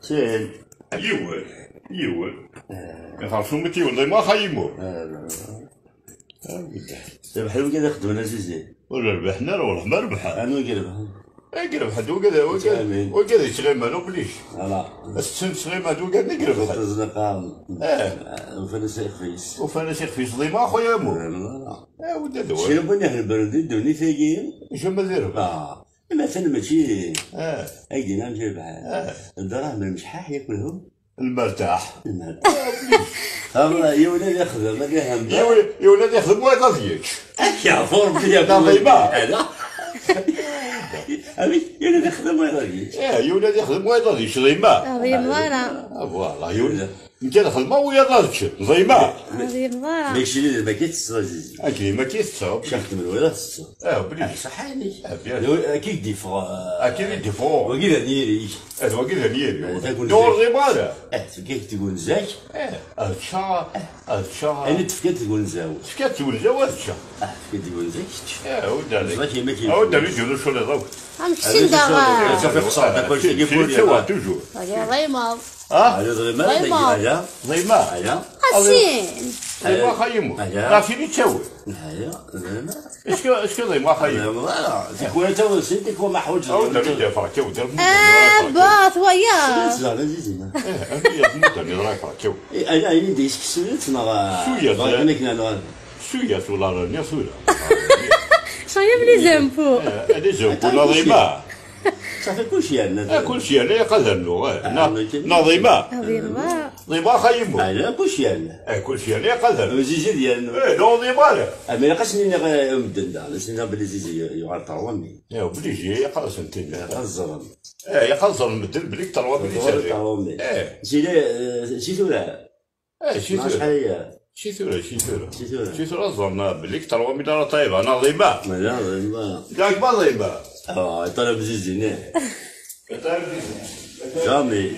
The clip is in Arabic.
شين يول يخاف شو متي والله ما خيمو ربحوا كذا خدمنا زيزي ولا ربحنا ولا ما ربحنا انا قرب قرب حد وكذا يشغل مالو بليش السن شغل مالو قاعد نقرب حد الزنقة وفانا شيخ فيس فيس ضيما خويا مو ودا دوا شنو بني اهل البلد الدوني ثقيل شو ما ديروا مثلا ماشي ايدي نعم جايب الدراهم المشحاح ياكلهم المرتاح والله يا ولاد يخدم ما هم يا ولاد يخدم وين غاديك يا فور بيا ضيما هذا أبي يا ولاد يخدم وين غاديك يا ولاد يخدم وين غاديك ضيما هذه مضارة فوالا يا ولاد انت خدمه ويا غاديك ضيما هذه مضارة داكشي اللي ما كيتصاوبش اكيد ما كيتصاوب شخدم الولاد بليش صحاني بيان اكيد ديفو اكيد ديفو وكيلا ديري هذا وكيل هنيري دور ضيما كيف تقول زاك الشهر انا تفكرت تقول زاو فكات تقول جواز الشهر تفكرت تقول زاك ودا لك زاك ما كاين ودا لك يقولوا شو اللي ضوك غنمشي ندغا صافي قصاد كلشي كيقول سوا توجور هذه ضيمة هذا ضيما هذا ضيما هذا قاسين ضيما خيمو عرفتي اللي تسوي هذا ضيما اسكو ضيما خيمو تكون انت وسيت تكون محوج ودا لك دافع تو باط ويا زعما زيدنا هي رايح تو انا ديك سنت نغا شويه انا كنا شويه ولا رانيا سولا شنو بلي زامبو هذا زوج ولا ضيما صافي كلشي عندنا كلشي انا يقدر له نظيمه ضيمة ضيما خيمو انا كلشي عندنا كلشي انا يقدر زيزي ديالنا نو ضيما ما يلقاش لنا مدن دا لسنا بلي زيزي يغطى وامي يا بليجي يقص انت الزرم يقصر المدن بليك تروى بلي سالي شي ثورة شي شحال شي ثورة زرنا بليك تروى مدارة طيبة انا ضيما ما ياك ما ضيما طلب زيزي طيب جامي